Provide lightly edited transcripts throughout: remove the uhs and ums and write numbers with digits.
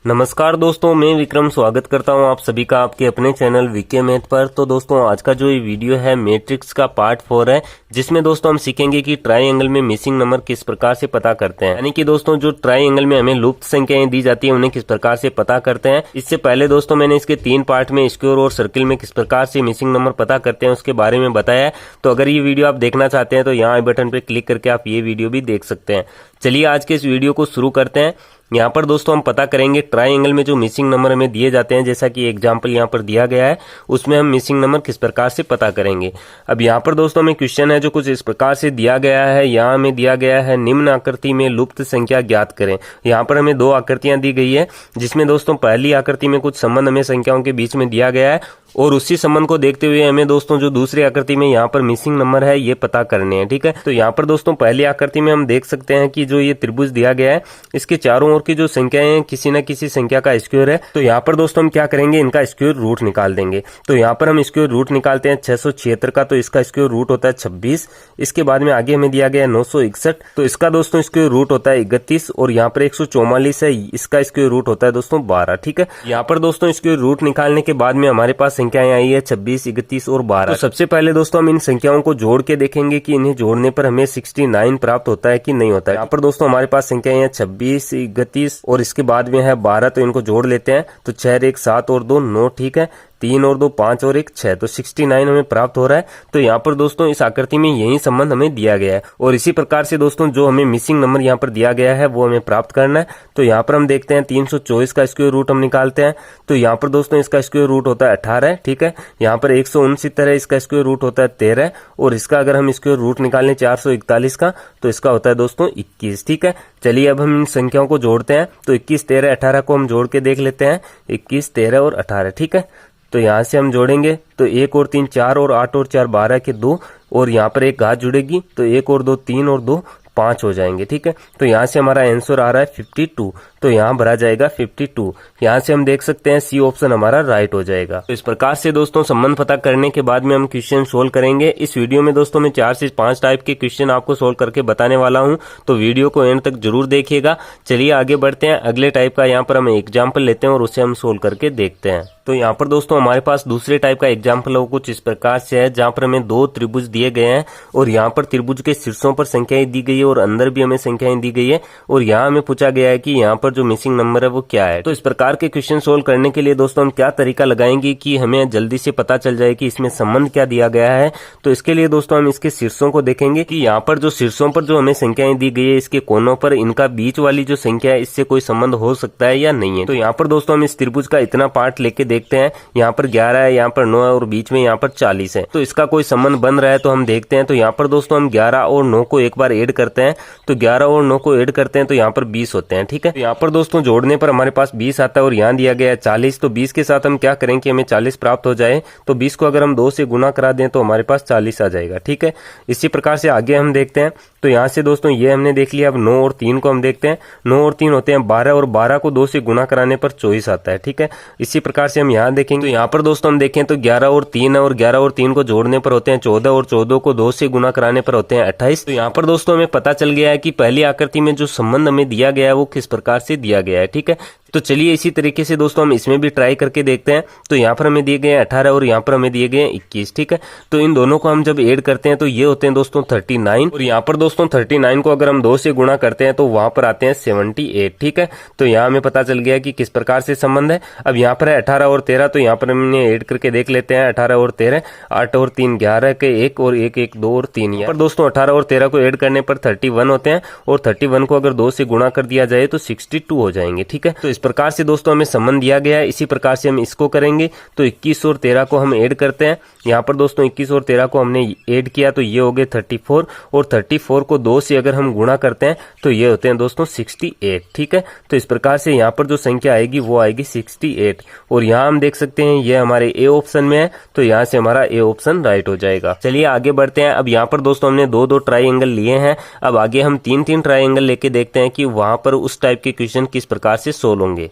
नमस्कार दोस्तों, मैं विक्रम स्वागत करता हूं आप सभी का आपके अपने चैनल वीके मैथ पर। तो दोस्तों आज का जो ये वीडियो है मैट्रिक्स का पार्ट 4 है, जिसमें दोस्तों हम सीखेंगे कि ट्राइंगल में मिसिंग नंबर किस प्रकार से पता करते हैं। यानी कि दोस्तों जो ट्राइंगल में हमें लुप्त संख्याएं दी जाती है उन्हें किस प्रकार से पता करते हैं। इससे पहले दोस्तों मैंने इसके 3 पार्ट में स्क्वायर और सर्किल में किस प्रकार से मिसिंग नंबर पता करते हैं उसके बारे में बताया है। तो अगर ये वीडियो आप देखना चाहते हैं तो यहाँ आई बटन पर क्लिक करके आप ये वीडियो भी देख सकते हैं। चलिए आज के इस वीडियो को शुरू करते हैं। यहाँ पर दोस्तों हम पता करेंगे ट्राइंगल में जो मिसिंग नंबर हमें दिए जाते हैं, जैसा कि एग्जांपल यहाँ पर दिया गया है, उसमें हम मिसिंग नंबर किस प्रकार से पता करेंगे। अब यहाँ पर दोस्तों हमें क्वेश्चन है जो कुछ इस प्रकार से दिया गया है। यहाँ हमें दिया गया है निम्न आकृति में लुप्त संख्या ज्ञात करें। यहाँ पर हमें 2 आकृतियां दी गई है, जिसमें दोस्तों पहली आकृति में कुछ संबंध हमें संख्याओं के बीच में दिया गया है और उसी संबंध को देखते हुए हमें दोस्तों जो दूसरी आकृति में यहाँ पर मिसिंग नंबर है ये पता करने हैं। ठीक है, तो यहाँ पर दोस्तों पहली आकृति में हम देख सकते हैं कि जो ये त्रिभुज दिया गया है इसके चारों ओर की जो संख्याएं हैं किसी न किसी संख्या का स्क्वायर है। तो यहाँ पर दोस्तों हम क्या करेंगे, इनका स्क्वायर रूट निकाल देंगे। तो यहाँ पर हम स्क्वायर रूट निकालते हैं 676 का, तो इसका स्क्वायर रूट होता है 26। इसके बाद में आगे हमें दिया गया है 961, तो इसका दोस्तों स्क्वायर रूट होता है 31। और यहाँ पर 144 है, इसका स्क्वायर रूट होता है दोस्तों 12। ठीक है, यहाँ पर दोस्तों स्क्वायर रूट निकालने के बाद में हमारे पास संख्याएं आई है 26, 31 और 12। तो सबसे पहले दोस्तों हम इन संख्याओं को जोड़ के देखेंगे कि इन्हें जोड़ने पर हमें 69 प्राप्त होता है कि नहीं होता है। यहाँ पर दोस्तों हमारे पास संख्याएं हैं 26, 31 और इसके बाद में है 12, तो इनको जोड़ लेते हैं। तो 6 1 7 और 2 9, ठीक है, 3 और 2 5 और 1 6, तो 69 हमें प्राप्त हो रहा है। तो यहाँ पर दोस्तों इस आकृति में यही संबंध हमें दिया गया है और इसी प्रकार से दोस्तों जो हमें मिसिंग नंबर यहाँ पर दिया गया है वो हमें प्राप्त करना है। तो यहाँ पर हम देखते हैं 324 का स्क्वायर रूट हम निकालते हैं। तो यहाँ पर दोस्तों इसका स्क्वायर रूट होता है 18, ठीक है। यहाँ पर 169 है, इसका स्क्वायर रूट होता है 13 और इसका अगर हम स्क्वायर रूट निकालें 441 का तो इसका होता है दोस्तों 21। ठीक है, चलिए अब हम इन संख्याओं को जोड़ते हैं। तो 21, 13, 18 को हम जोड़ के देख लेते हैं। 21, 13 और 18, ठीक है। तो यहाँ से हम जोड़ेंगे तो 1 और 3 4 और 8 और 4 12 के 2 और यहाँ पर एक घात जुड़ेगी, तो 1 और 2 3 और 2 5 हो जाएंगे। ठीक है, तो यहाँ से हमारा आंसर आ रहा है 52, तो यहाँ भरा जाएगा 52। यहाँ से हम देख सकते हैं सी ऑप्शन हमारा राइट हो जाएगा। तो इस प्रकार से दोस्तों संबंध पता करने के बाद में हम क्वेश्चन सोल्व करेंगे। इस वीडियो में दोस्तों मैं 4 से 5 टाइप के क्वेश्चन आपको सोल्व करके बताने वाला हूँ, तो वीडियो को एंड तक जरूर देखिएगा। चलिए आगे बढ़ते हैं, अगले टाइप का यहाँ पर हम एग्जाम्पल लेते हैं और उसे हम सोल्व करके देखते हैं। तो यहाँ पर दोस्तों हमारे पास दूसरे टाइप का एग्जाम्पल वो कुछ इस प्रकार से है, जहाँ पर हमें 2 त्रिभुज दिए गए हैं और यहाँ पर त्रिभुज के शीर्षों पर संख्याएं दी गई है और अंदर भी हमें संख्याएं दी गई है और यहाँ हमें पूछा गया है कि यहाँ पर जो मिसिंग नंबर है वो क्या है। तो इस प्रकार के क्वेश्चन सोल्व करने के लिए दोस्तों हम क्या तरीका लगाएंगे कि हमें जल्दी से पता चल जाए कि इसमें संबंध क्या दिया गया है। तो इसके लिए दोस्तों हम इसके शीर्षों को देखेंगे कि यहाँ पर जो शीर्षों पर जो हमें संख्याएं दी गई है इसके कोनों पर इनका बीच वाली जो संख्या है इससे कोई संबंध हो सकता है या नहीं है। तो यहाँ पर दोस्तों हम इस त्रिभुज का इतना पार्ट लेके देखते हैं। यहाँ पर 11 है, यहाँ पर 9 है और बीच में यहाँ पर 40 है, तो इसका कोई संबंध बन रहा है तो हम देखते हैं। तो यहाँ पर दोस्तों हम 11 और 9 को एक बार ऐड करते हैं, तो 11 और 9 को ऐड करते हैं तो यहाँ पर 20 होते हैं। ठीक है, तो यहाँ पर दोस्तों जोड़ने पर हमारे पास 20 आता है और यहाँ दिया गया है 40, तो 20 के साथ हम क्या करें कि हमें 40 प्राप्त हो जाए। तो 20 को अगर हम 2 से गुना करा दें तो हमारे पास 40 आ जाएगा। ठीक है, इसी प्रकार से आगे हम देखते हैं। तो यहाँ से दोस्तों ये हमने देख लिया। अब 9 और 3 को हम देखते हैं। 9 और 3 होते हैं 12 और 12 को 2 से गुना कराने पर 24 आता है। ठीक है, इसी प्रकार से हम यहाँ देखेंगे। तो यहाँ पर दोस्तों हम देखें तो 11 और 3 है और 11 और 3 को जोड़ने पर होते हैं 14 और 14 को 2 से गुना कराने पर होते हैं 28। तो यहाँ पर दोस्तों हमें पता चल गया है कि पहली आकृति में जो संबंध हमें दिया गया है वो किस प्रकार से दिया गया है। ठीक है, तो चलिए इसी तरीके से दोस्तों हम इसमें भी ट्राई करके देखते हैं। तो यहाँ पर हमें दिए गए हैं 18 और यहाँ पर हमें दिए गए हैं 21। ठीक है, तो इन दोनों को हम जब ऐड करते हैं तो ये होते हैं दोस्तों 39 और यहाँ पर दोस्तों 39 को अगर हम 2 से गुणा करते हैं तो वहां पर आते हैं 78। ठीक है, तो यहाँ हमें पता चल गया कि किस प्रकार से संबंध है। अब यहाँ पर है 18 और 13, तो यहाँ पर हमने ऐड करके देख लेते हैं। 18 और 13, 8 और 3 11 के 1 और 1 1 2 और 3। यहाँ पर दोस्तों 18 और 13 को ऐड करने पर 31 होते हैं और 31 को अगर 2 से गुणा कर दिया जाए तो 62 हो जाएंगे। ठीक है, तो इस प्रकार से दोस्तों हमें संबंध दिया गया है। इसी प्रकार से हम इसको करेंगे। तो 21 और 13 को हम ऐड करते हैं। यहाँ पर दोस्तों 21 और 13 को हमने ऐड किया तो ये हो गए 34 और 34 को 2 से अगर हम गुणा करते हैं तो ये होते हैं दोस्तों 68। ठीक है, तो इस प्रकार से यहाँ पर जो संख्या आएगी वो आएगी 68 और यहाँ हम देख सकते हैं ये हमारे ए ऑप्शन में है, तो यहाँ से हमारा ए ऑप्शन राइट हो जाएगा। चलिए आगे बढ़ते हैं। अब यहाँ पर दोस्तों हमने 2-2 ट्राइंगल लिए हैं। अब आगे हम 3-3 ट्राइंगल लेके देखते हैं कि वहां पर उस टाइप के क्वेश्चन किस प्रकार से सोल्व होंगे।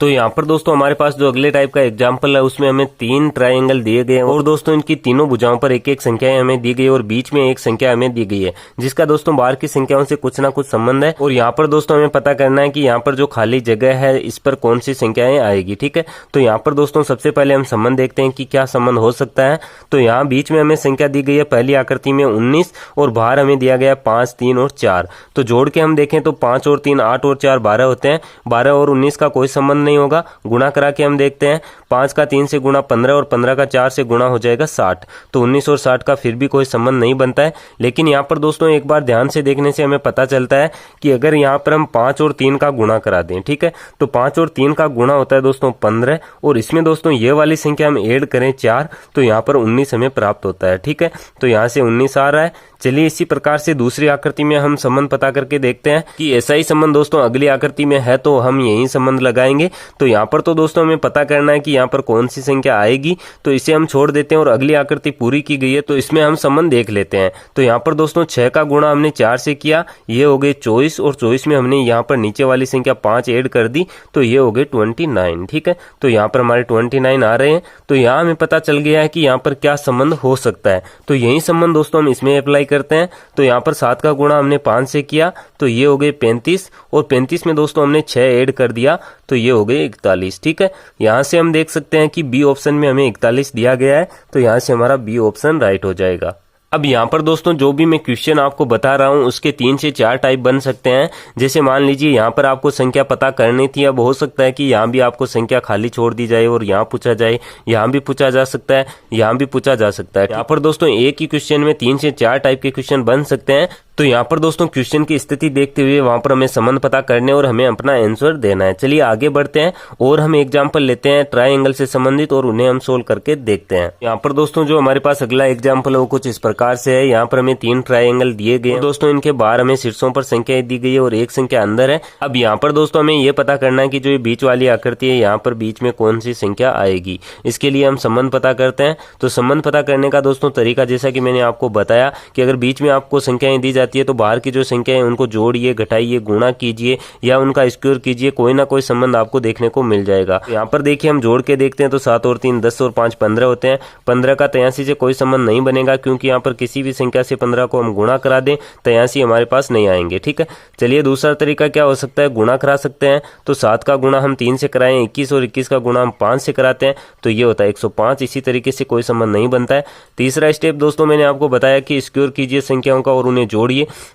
तो यहाँ पर दोस्तों हमारे पास जो अगले टाइप का एग्जाम्पल है उसमें हमें 3 ट्रायंगल दिए गए हैं और दोस्तों इनकी तीनों भुजाओं पर एक एक संख्याएं हमें दी गई है और बीच में एक संख्या हमें दी गई है, जिसका दोस्तों बाहर की संख्याओं से कुछ ना कुछ संबंध है। और यहाँ पर दोस्तों हमें पता करना है कि यहाँ पर जो खाली जगह है इस पर कौन सी संख्याएं आएगी। ठीक है, तो यहाँ पर दोस्तों सबसे पहले हम संबंध देखते हैं कि क्या संबंध हो सकता है। तो यहाँ बीच में हमें संख्या दी गई है पहली आकृति में 19 और बाहर हमें दिया गया 5, 3 और 4। तो जोड़ के हम देखें तो 5 और 3 8 और 4 12 होते हैं। 12 और 19 का कोई संबंध नहीं होगा। गुणा करा के हम देखते हैं 5 का 3 से गुणा 15 और 15 का 4 से गुणा हो जाएगा 60। तो 19 और 60 का फिर भी कोई संबंध नहीं बनता है। लेकिन यहाँ पर दोस्तों एक बार ध्यान से देखने से हमें पता चलता है कि अगर यहाँ पर हम 5 और 3 का गुणा करा दें, ठीक है, तो 5 और 3 का गुणा होता है दोस्तों 15 और इसमें दोस्तों ये वाली संख्या हम ऐड करें 4 तो यहाँ पर 19 हमें प्राप्त होता है। ठीक है, तो यहाँ से 19 आ रहा है। चलिए इसी प्रकार से दूसरी आकृति में हम संबंध पता करके देखते हैं कि ऐसा ही संबंध दोस्तों अगली आकृति में है तो हम यही संबंध लगाएंगे। तो यहाँ पर तो दोस्तों हमें पता करना है कि यहाँ पर कौन सी संख्या आएगी, तो इसे हम छोड़ देते हैं और अगली आकृति पूरी की गई है तो इसमें हम संबंध देख लेते हैं। तो यहाँ पर दोस्तों 6 का गुणा हमने 4 से किया, ये हो गए 24 और 24 में हमने यहाँ पर नीचे वाली संख्या 5 ऐड कर दी तो ये हो गए 29। ठीक है, तो यहाँ पर हमारे 29 आ रहे हैं। तो यहाँ हमें पता चल गया है कि यहाँ पर क्या संबंध हो सकता है। तो यही संबंध दोस्तों हम इसमें अप्लाई करते हैं। तो यहाँ पर 7 का गुणा हमने 5 से किया तो ये हो गए 35 और 35 में दोस्तों हमने 6 ऐड कर दिया तो ये हो गए 41। ठीक है, यहाँ से हम देख सकते हैं कि बी ऑप्शन में हमें 41 दिया गया है तो यहाँ से हमारा बी ऑप्शन राइट हो जाएगा। अब यहाँ पर दोस्तों जो भी मैं क्वेश्चन आपको बता रहा हूँ उसके 3 से 4 टाइप बन सकते हैं। जैसे मान लीजिए यहाँ पर आपको संख्या पता करनी थी, अब हो सकता है कि यहाँ भी आपको संख्या खाली छोड़ दी जाए और यहाँ पूछा जाए, यहाँ भी पूछा जा सकता है, यहाँ भी पूछा जा सकता है। यहाँ पर दोस्तों एक ही क्वेश्चन में 3 से 4 टाइप के क्वेश्चन बन सकते हैं। तो यहाँ पर दोस्तों क्वेश्चन की स्थिति देखते हुए वहां पर हमें संबंध पता करने और हमें अपना आंसर देना है। चलिए आगे बढ़ते हैं और हम एग्जाम्पल लेते हैं ट्रायंगल से संबंधित और उन्हें हम सोल्व करके देखते हैं। यहाँ पर दोस्तों जो हमारे पास अगला एग्जाम्पल है वो कुछ इस प्रकार से है। यहाँ पर हमें 3 ट्रायंगल दिए गए हैं दोस्तों, इनके बाहर हमें शीर्षों पर संख्याएं दी गई है और एक संख्या अंदर है। अब यहाँ पर दोस्तों हमें ये पता करना है कि जो ये बीच वाली आकृति है यहाँ पर बीच में कौन सी संख्या आएगी। इसके लिए हम संबंध पता करते हैं। तो संबंध पता करने का दोस्तों तरीका जैसा कि मैंने आपको बताया कि अगर बीच में आपको संख्याएं दी जाती है तो बाहर की जो संख्या है उनको जोड़िए, घटाइए, गुणा कीजिए या उनका स्क्वायर कीजिए, कोई ना कोई संबंध आपको देखने को मिल जाएगा। यहाँ पर देखिए हम जोड़ के देखते हैं तो 7 और 3 10 और 5 15 होते हैं। 15 का 83 से कोई संबंध नहीं बनेगा क्योंकि यहाँ पर किसी भी संख्या से 15 को हम गुणा करा दें 83 हमारे पास नहीं आएंगे। ठीक है, चलिए दूसरा तरीका क्या हो सकता है, गुणा करा सकते हैं। तो 7 का गुणा हम 3 से कराएं 21 और 21 का गुणा हम 5 से कराते हैं तो ये होता है 105। इसी तरीके से कोई संबंध नहीं बनता है। तीसरा स्टेप दोस्तों मैंने आपको बताया कि स्क्वायर कीजिए संख्याओं का और उन्हें जोड़िए।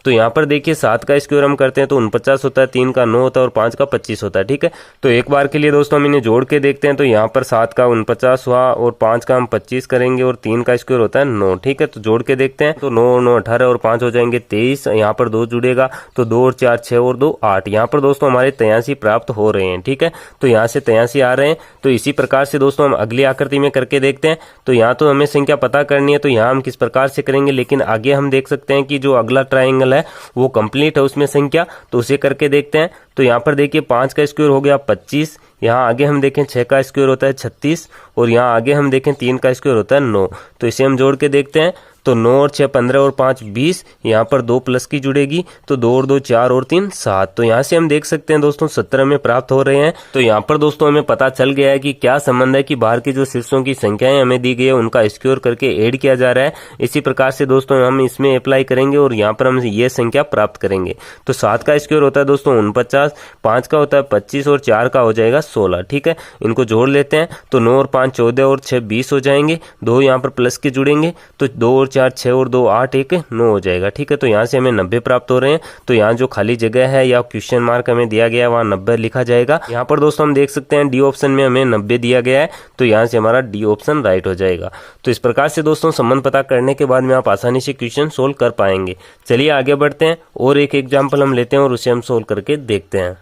तो यहाँ पर देखिए 7 का स्क्वायर हम करते हैं तो 49 होता है, 3 का 9 होता है और 5 का 25 होता है। ठीक है, तो एक बार के लिए दोस्तों हम इन्हें जोड़ के देखते हैं। तो यहाँ पर 7 का 49 हुआ और 5 का हम 25 करेंगे और 3 का स्क्वायर होता है 9। ठीक है, तो जोड़ के देखते हैं तो 9 और 9 18 और 5 हो जाएंगे 23। यहाँ पर 2 जुड़ेगा तो 2 और 4 6 और 2 8। यहाँ पर दोस्तों हमारे 83 प्राप्त हो रहे हैं। ठीक है, तो यहाँ से 83 आ रहे हैं। तो इसी प्रकार से दोस्तों हम अगली आकृति में करके देखते हैं। तो यहाँ तो हमें संख्या पता करनी है तो यहाँ हम किस प्रकार से करेंगे, लेकिन आगे हम देख सकते हैं कि जो अगला ट्रायंगल है वो कंप्लीट है उसमें संख्या, तो उसे करके देखते हैं। तो यहाँ पर देखिए 5 का स्क्वायर हो गया 25, यहाँ आगे हम देखें 6 का स्क्वायर होता है 36 और यहाँ आगे हम देखें 3 का स्क्वायर होता है 9। तो इसे हम जोड़ के देखते हैं तो 9 और 6 15 और 5 20, यहाँ पर 2 प्लस की जुड़ेगी तो 2 और 2 4 और 3 7। तो यहाँ से हम देख सकते हैं दोस्तों 17 में प्राप्त हो रहे हैं। तो यहाँ पर दोस्तों हमें पता चल गया है कि क्या संबंध है कि बाहर की जो शीर्षों की संख्याएं हमें दी गई है उनका स्क्वायर करके ऐड किया जा रहा है। इसी प्रकार से दोस्तों हम इसमें अप्लाई करेंगे और यहाँ पर हम ये संख्या प्राप्त करेंगे। तो 7 का स्क्वायर होता है दोस्तों 49, 5 का होता है 25 और 4 का हो जाएगा 16। ठीक है, इनको जोड़ लेते हैं तो 9 और 5 14 और 6 20 हो जाएंगे। 2 यहाँ पर प्लस के जुड़ेंगे तो 2 और 4 6 और 2 8 1 9 हो जाएगा। ठीक है, तो यहाँ से हमें 90 प्राप्त हो रहे हैं। तो यहाँ जो खाली जगह है या क्वेश्चन मार्क हमें दिया गया है वहाँ 90 लिखा जाएगा। यहाँ पर दोस्तों हम देख सकते हैं डी ऑप्शन में हमें 90 दिया गया है तो यहाँ से हमारा डी ऑप्शन राइट हो जाएगा। तो इस प्रकार से दोस्तों संबंध पता करने के बाद में आप आसानी से क्वेश्चन सोल्व कर पाएंगे। चलिए आगे बढ़ते हैं और एक एग्जाम्पल हम लेते हैं और उसे हम सोल्व करके देखते हैं।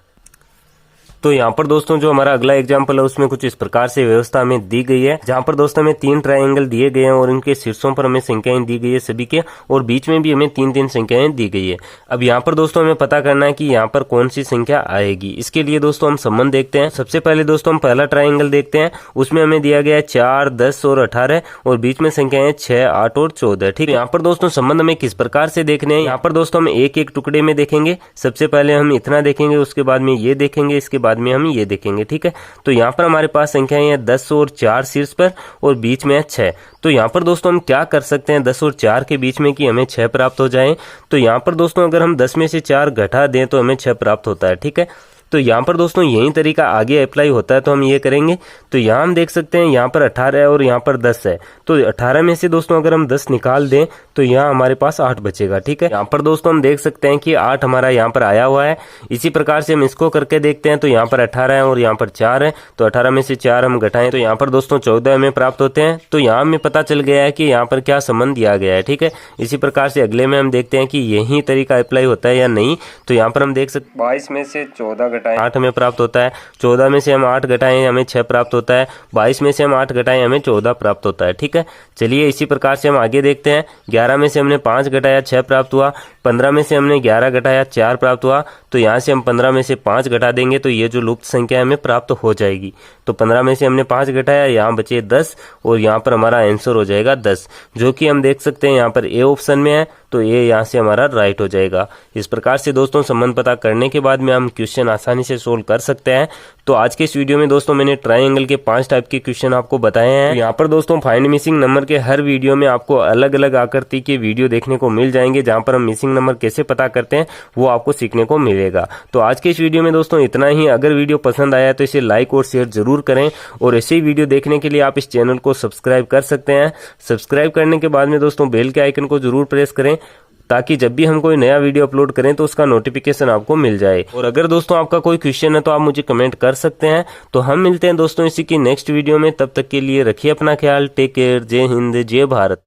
तो यहाँ पर दोस्तों जो हमारा अगला एग्जाम्पल है उसमें कुछ इस प्रकार से व्यवस्था हमें दी गई है, जहाँ पर दोस्तों हमें 3 ट्रायंगल दिए गए हैं और इनके शीर्षों पर हमें संख्याएं दी गई है सभी के, और बीच में भी हमें 3-3 संख्याएं दी गई है। अब यहाँ पर दोस्तों हमें पता करना है कि यहाँ पर कौन सी संख्या आएगी। इसके लिए दोस्तों हम संबंध देखते हैं। सबसे पहले दोस्तों हम पहला ट्रायंगल देखते हैं, उसमें हमें दिया गया है 4 10 और 18 और बीच में संख्याएं 6 8 और 14। ठीक है, यहाँ पर दोस्तों संबंध हमें किस प्रकार से देखने हैं, यहाँ पर दोस्तों हम एक एक टुकड़े में देखेंगे। सबसे पहले हम इतना देखेंगे, उसके बाद में ये देखेंगे, इसके बाद बाद में हम ये देखेंगे। ठीक है, तो यहाँ पर हमारे पास संख्याएं हैं 10 और 4 शीर्ष पर और बीच में है 6। तो यहाँ पर दोस्तों हम क्या कर सकते हैं 10 और 4 के बीच में कि हमें 6 प्राप्त हो जाए। तो यहाँ पर दोस्तों अगर हम 10 में से 4 घटा दें तो हमें 6 प्राप्त होता है। ठीक है, तो यहाँ पर दोस्तों यही तरीका आगे अप्लाई होता है, तो हम ये करेंगे। तो यहाँ हम देख सकते हैं यहाँ पर 18 है और यहाँ पर 10 है। तो 18 में से दोस्तों अगर हम 10 निकाल दें तो यहाँ हमारे पास 8 बचेगा। ठीक है, यहाँ पर दोस्तों हम देख सकते हैं कि 8 हमारा यहाँ पर आया हुआ है। इसी प्रकार से हम इसको करके देखते हैं। तो यहाँ पर 18 है और यहाँ पर 4 है, तो 18 में से 4 हम घटाएं तो यहाँ पर दोस्तों 14 हमें प्राप्त होते हैं। तो यहाँ हमें पता चल गया है कि यहाँ पर क्या संबंध दिया गया है। ठीक है, इसी प्रकार से अगले में हम देखते हैं कि यही तरीका अप्लाई होता है या नहीं। तो यहाँ पर हम देख सकते 22 में से 14 घटाएं 8 हमें प्राप्त होता है। 14 में से हम 8 घटाएं हमें 6 प्राप्त होता है। 22 में से हम 8 घटाएं हमें 14 प्राप्त होता है। ठीक है, चलिए इसी प्रकार से हम आगे देखते हैं। 11 में से हमने 5 घटाया 6 प्राप्त हुआ। 15 में से हमने 11 घटाया 4 प्राप्त हुआ। तो यहाँ से हम 15 में से 5 घटा देंगे तो ये जो लुप्त संख्या हमें प्राप्त हो जाएगी। तो 15 में से हमने 5 घटाया, यहाँ बचे 10 और यहाँ पर हमारा आंसर हो जाएगा 10, जो कि हम देख सकते हैं यहाँ पर ए ऑप्शन में है। तो ये यहाँ से हमारा राइट हो जाएगा। इस प्रकार से दोस्तों संबंध पता करने के बाद में हम क्वेश्चन आसानी से सोल्व कर सकते हैं। तो आज के इस वीडियो में दोस्तों मैंने ट्रायंगल के 5 टाइप के क्वेश्चन आपको बताए हैं। तो यहाँ पर दोस्तों फाइंड मिसिंग नंबर के हर वीडियो में आपको अलग अलग आकृति के वीडियो देखने को मिल जाएंगे, जहाँ पर हम मिसिंग नंबर कैसे पता करते हैं वो आपको सीखने को मिलेगा। तो आज के इस वीडियो में दोस्तों इतना ही। अगर वीडियो पसंद आया तो इसे लाइक और शेयर जरूर करें और ऐसे ही वीडियो देखने के लिए आप इस चैनल को सब्सक्राइब कर सकते हैं। सब्सक्राइब करने के बाद में दोस्तों बेल के आइकन को जरूर प्रेस करें, ताकि जब भी हम कोई नया वीडियो अपलोड करें तो उसका नोटिफिकेशन आपको मिल जाए। और अगर दोस्तों आपका कोई क्वेश्चन है तो आप मुझे कमेंट कर सकते हैं। तो हम मिलते हैं दोस्तों इसी की नेक्स्ट वीडियो में। तब तक के लिए रखिए अपना ख्याल। Take care. जय हिंद, जय भारत।